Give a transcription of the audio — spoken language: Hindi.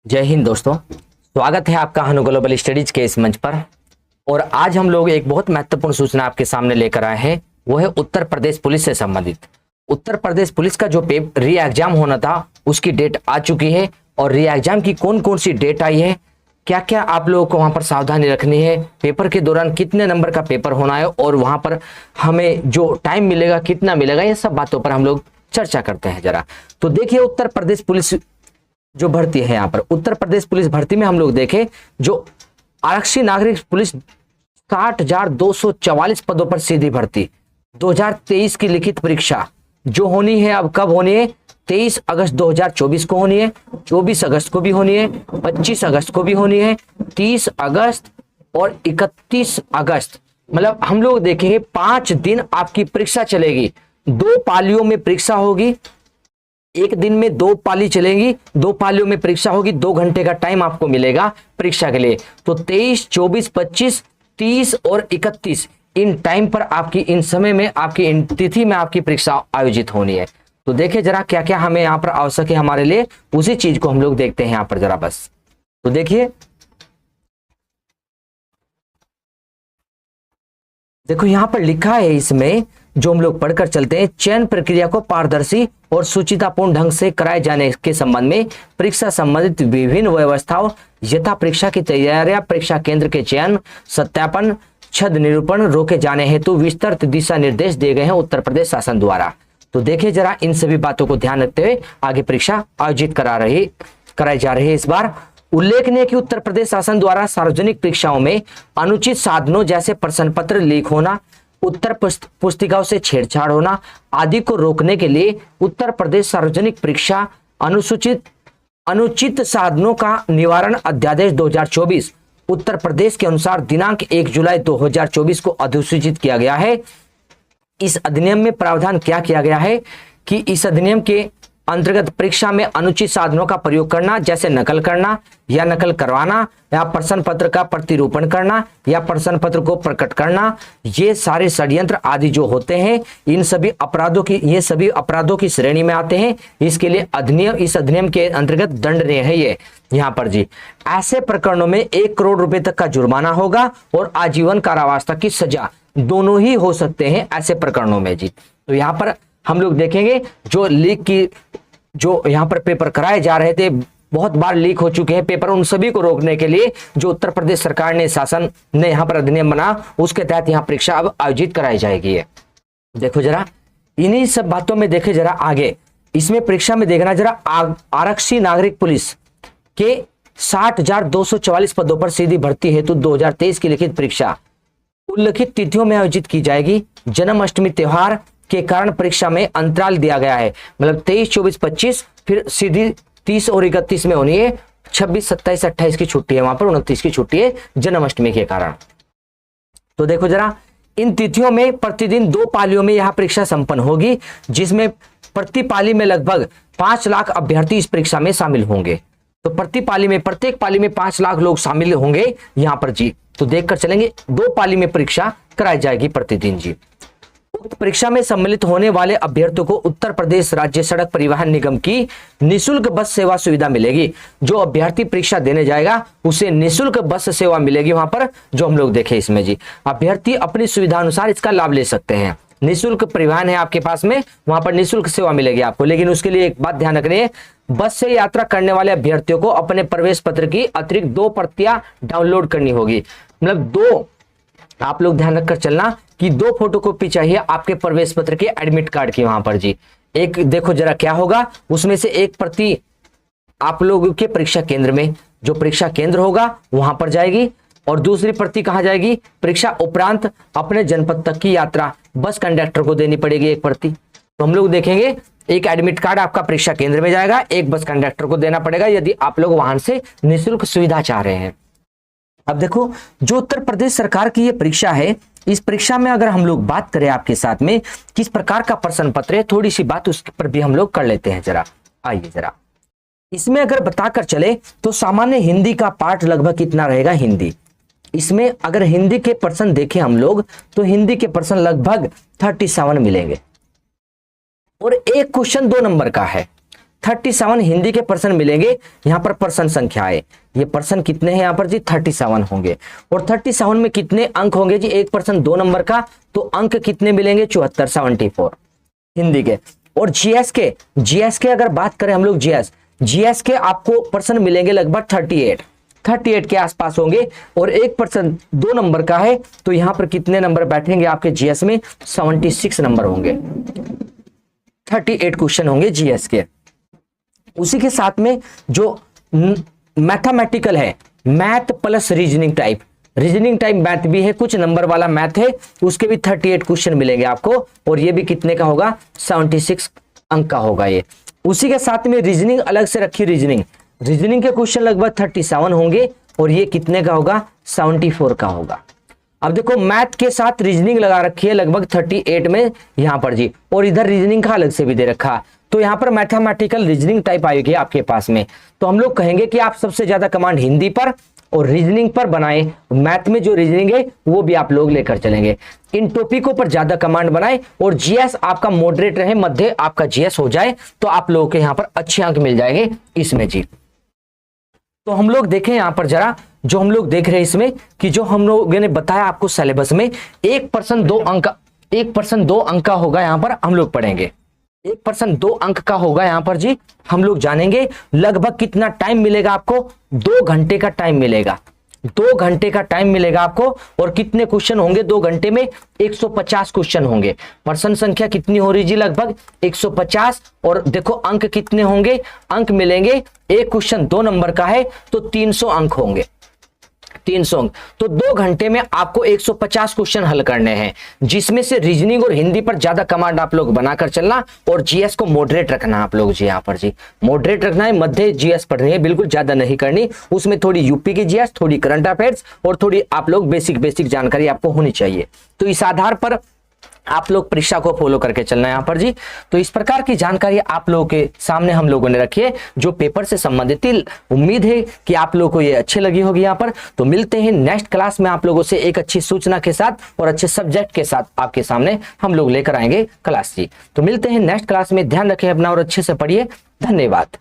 जय हिंद दोस्तों, स्वागत है आपका हनु ग्लोबल स्टडीज के इस मंच पर। और आज हम लोग एक बहुत महत्वपूर्ण सूचना आपके सामने लेकर आए हैं। वो है उत्तर प्रदेश पुलिस से संबंधित। उत्तर प्रदेश पुलिस का जो री एग्जाम होना था उसकी डेट आ चुकी है। और री एग्जाम की कौन कौन सी डेट आई है, क्या क्या आप लोगों को वहां पर सावधानी रखनी है, पेपर के दौरान कितने नंबर का पेपर होना है और वहां पर हमें जो टाइम मिलेगा कितना मिलेगा, ये सब बातों पर हम लोग चर्चा करते हैं जरा। तो देखिए, उत्तर प्रदेश पुलिस जो भर्ती है, यहाँ पर उत्तर प्रदेश पुलिस भर्ती में हम लोग देखें जो आरक्षी नागरिक पुलिस 60,244 पदों पर सीधी भर्ती 2023 की लिखित परीक्षा जो होनी है, अब कब होनी है, 23 अगस्त 2024 को होनी है, 24 अगस्त को भी होनी है, 25 अगस्त को भी होनी है, 30 अगस्त और 31 अगस्त। मतलब हम लोग देखेंगे 5 दिन आपकी परीक्षा चलेगी। 2 पालियों में परीक्षा होगी, एक दिन में 2 पाली चलेंगी, 2 पालियों में परीक्षा होगी, 2 घंटे का टाइम आपको मिलेगा परीक्षा के लिए। तो 23, 24, 25, 30 और 31 इन टाइम पर आपकी, इन समय में आपकी, इन तिथि में आपकी परीक्षा आयोजित होनी है। तो देखिए जरा क्या क्या हमें यहाँ पर आवश्यक है हमारे लिए, उसी चीज को हम लोग देखते हैं यहाँ पर जरा बस। तो देखिए, देखो यहाँ पर लिखा है, इसमें जो हम लोग पढ़कर चलते हैं, चयन प्रक्रिया को पारदर्शी और सुचितापूर्ण ढंग से कराए जाने के संबंध में परीक्षा संबंधित विभिन्न व्यवस्थाओं यथा परीक्षा की तैयारियां, परीक्षा केंद्र के चयन, सत्यापन, छद निरूपण रोके जाने हेतु विस्तृत दिशा निर्देश दिए गए हैं उत्तर प्रदेश शासन द्वारा। तो देखिए जरा, इन सभी बातों को ध्यान रखते हुए आगे परीक्षा आयोजित कराई जा रही है इस बार। उल्लेखनीय कि उत्तर प्रदेश शासन द्वारा सार्वजनिक परीक्षाओं में अनुचित साधनों जैसे प्रश्न पत्र लीक होना, उत्तर पुस्तिकाओं से छेड़छाड़ होना आदि को रोकने के लिए उत्तर प्रदेश सार्वजनिक परीक्षा अनुचित साधनों का निवारण अध्यादेश 2024 उत्तर प्रदेश के अनुसार दिनांक 1 जुलाई 2024 को अधिसूचित किया गया है। इस अधिनियम में प्रावधान क्या किया गया है कि इस अधिनियम के अंतर्गत परीक्षा में अनुचित साधनों का प्रयोग करना, जैसे नकल करना या नकल करवाना या प्रश्न पत्र का प्रतिरूपण करना या प्रश्न पत्र को प्रकट करना, ये सारे षड्यंत्र आदि जो होते हैं, इन सभी अपराधों की, ये सभी अपराधों की श्रेणी में आते हैं। इसके लिए इस अधिनियम के अंतर्गत दंडनीय है ये यहाँ पर जी। ऐसे प्रकरणों में 1 करोड़ रुपए तक का जुर्माना होगा और आजीवन कारावास तक की सजा दोनों ही हो सकते हैं ऐसे प्रकरणों में जी। तो यहाँ पर हम लोग देखेंगे जो लीक की, जो यहाँ पर पेपर कराए जा रहे थे, बहुत बार लीक हो चुके हैं पेपर, उन सभी को रोकने के लिए जो उत्तर प्रदेश सरकार ने, शासन ने यहाँ पर अधिनियम बना, उसके तहत यहाँ परीक्षा अब आयोजित कराई जाएगी है। देखो जरा, इन्हीं सब बातों में देखे जरा आगे, इसमें परीक्षा में देखना जरा, आरक्षी नागरिक पुलिस के 60,244 पदों पर सीधी भर्ती हेतु 2023 की लिखित परीक्षा उल्लिखित तिथियों में आयोजित की जाएगी। जन्माष्टमी त्योहार के कारण परीक्षा में अंतराल दिया गया है, मतलब 23, 24, 25, फिर सीधी 30 और 31 में होनी है। 26, 27, 28 की छुट्टी है, वहां पर 29 की छुट्टी है जन्माष्टमी के कारण। तो देखो जरा, इन तिथियों में प्रतिदिन 2 पालियों में यह परीक्षा संपन्न होगी, जिसमें प्रति पाली में लगभग 5 लाख अभ्यर्थी इस परीक्षा में शामिल होंगे। तो प्रति पाली में, प्रत्येक पाली में 5 लाख लोग शामिल होंगे यहाँ पर जी। तो देखकर चलेंगे, 2 पाली में परीक्षा कराई जाएगी प्रतिदिन जी। उक्त परीक्षा में सम्मिलित होने वाले अभ्यर्थियों को उत्तर प्रदेश राज्य सड़क परिवहन निगम की निःशुल्क बस सेवा सुविधा मिलेगी। जो अभ्यर्थी परीक्षा देने जाएगा उसे निःशुल्क बस सेवा मिलेगी वहां पर, जो हम लोग देखे इसमें जी। अभ्यर्थी अपनी सुविधा अनुसार इसका लाभ ले सकते हैं। निःशुल्क परिवहन है आपके पास में, वहां पर निःशुल्क सेवा मिलेगी आपको। लेकिन उसके लिए एक बात ध्यान रखनी है, बस से यात्रा करने वाले अभ्यर्थियों को अपने प्रवेश पत्र की अतिरिक्त 2 प्रतियां डाउनलोड करनी होगी। मतलब 2, आप लोग ध्यान रखकर चलना कि 2 फोटोकॉपी चाहिए आपके प्रवेश पत्र के, एडमिट कार्ड की वहां पर जी। एक देखो जरा क्या होगा, उसमें से एक प्रति आप लोगों के परीक्षा केंद्र में, जो परीक्षा केंद्र होगा वहां पर जाएगी, और दूसरी प्रति कहां जाएगी, परीक्षा उपरांत अपने जनपद तक की यात्रा बस कंडक्टर को देनी पड़ेगी एक प्रति। तो हम लोग देखेंगे, एक एडमिट कार्ड आपका परीक्षा केंद्र में जाएगा, एक बस कंडक्टर को देना पड़ेगा यदि आप लोग वाहन से निःशुल्क सुविधा चाह रहे हैं। अब देखो, जो उत्तर प्रदेश सरकार की ये परीक्षा है, इस परीक्षा में अगर हम लोग बात करें आपके साथ में किस प्रकार का प्रश्न पत्र है, थोड़ी सी बात उस पर भी हम लोग कर लेते हैं जरा। आइए जरा, इसमें अगर बताकर चले तो सामान्य हिंदी का पाठ लगभग कितना रहेगा, हिंदी। इसमें अगर हिंदी के प्रश्न देखें हम लोग तो हिंदी के प्रश्न लगभग 37 मिलेंगे, और एक क्वेश्चन 2 नंबर का है। 37 हिंदी के पर्सन मिलेंगे। यहाँ पर पर्सन संख्या है, ये पर्सन कितने हैं यहाँ पर जी 37 होंगे। और 37 में कितने अंक होंगे जी, एक पर्सन 2 नंबर का, तो अंक कितने मिलेंगे 74, 74 हिंदी के। और जीएस के अगर बात करें हम लोग, जीएस के आपको पर्सन मिलेंगे लगभग 38 के आसपास होंगे। और एक पर्सन 2 नंबर का है, तो यहां पर कितने नंबर बैठेंगे आपके जीएस में, 76 नंबर होंगे, 38 क्वेश्चन होंगे जीएस के। उसी के साथ में जो मैथमेटिकल है, math plus reasoning type math भी है, कुछ नंबर वाला मैथ है, उसके भी 38 क्वेश्चन मिलेंगे आपको। और ये भी कितने का होगा, 76 अंक का होगा ये। उसी के साथ में रीजनिंग अलग से रखी, रीजनिंग के क्वेश्चन लगभग 37 होंगे, और ये कितने का होगा, 74 का होगा। अब देखो मैथ के साथ रीजनिंग लगा रखी है लगभग 38 में यहां पर जी, और इधर रीजनिंग का अलग से भी दे रखा, तो यहां पर मैथमेटिकल रीजनिंग टाइप आएगी आपके पास में। तो हम लोग कहेंगे कि आप सबसे ज्यादा कमांड हिंदी पर और रीजनिंग पर बनाएं, मैथ में जो रीजनिंग है वो भी आप लोग लेकर चलेंगे। इन टॉपिकों पर ज्यादा कमांड बनाएं, और जीएस आपका मॉडरेट रहे, मध्य आपका जीएस हो जाए, तो आप लोगों के यहां पर अच्छे अंक मिल जाएंगे इसमें जी। तो हम लोग देखें यहां पर जरा, जो हम लोग देख रहे हैं इसमें कि जो हम लोगों ने बताया आपको सिलेबस में, एक पर्सन 2 अंक का होगा, यहां पर हम लोग पढ़ेंगे। एक पर्सन 2 अंक का होगा यहां पर जी, हम लोग जानेंगे लगभग कितना टाइम मिलेगा आपको, 2 घंटे का टाइम मिलेगा, 2 घंटे का टाइम मिलेगा आपको। और कितने क्वेश्चन होंगे 2 घंटे में, 150 क्वेश्चन होंगे। पर्सन संख्या कितनी हो रही जी, लगभग 150। और देखो अंक कितने होंगे, अंक मिलेंगे, एक क्वेश्चन 2 नंबर का है तो 300 अंक होंगे, 300 अंक। तो 2 घंटे में आपको 150 क्वेश्चन हल करने हैं, जिसमें से रीजनिंग और हिंदी पर ज्यादा कमांड आप लोग बनाकर चलना, और जीएस को मॉडरेट रखना आप लोग जी, यहाँ पर जी मॉडरेट रखना है, मध्य जीएस पढ़नी है, बिल्कुल ज्यादा नहीं करनी। उसमें थोड़ी यूपी की जीएस, थोड़ी करंट अफेयर्स, और थोड़ी आप लोग बेसिक जानकारी आपको होनी चाहिए। तो इस आधार पर आप लोग परीक्षा को फॉलो करके चलना है यहाँ पर जी। तो इस प्रकार की जानकारी आप लोगों के सामने हम लोगों ने रखी है, जो पेपर से संबंधित थी। उम्मीद है कि आप लोगों को ये अच्छी लगी होगी यहाँ पर। तो मिलते हैं नेक्स्ट क्लास में आप लोगों से एक अच्छी सूचना के साथ और अच्छे सब्जेक्ट के साथ आपके सामने हम लोग लेकर आएंगे क्लास जी। तो मिलते हैं नेक्स्ट क्लास में, ध्यान रखें अपना और अच्छे से पढ़िए। धन्यवाद।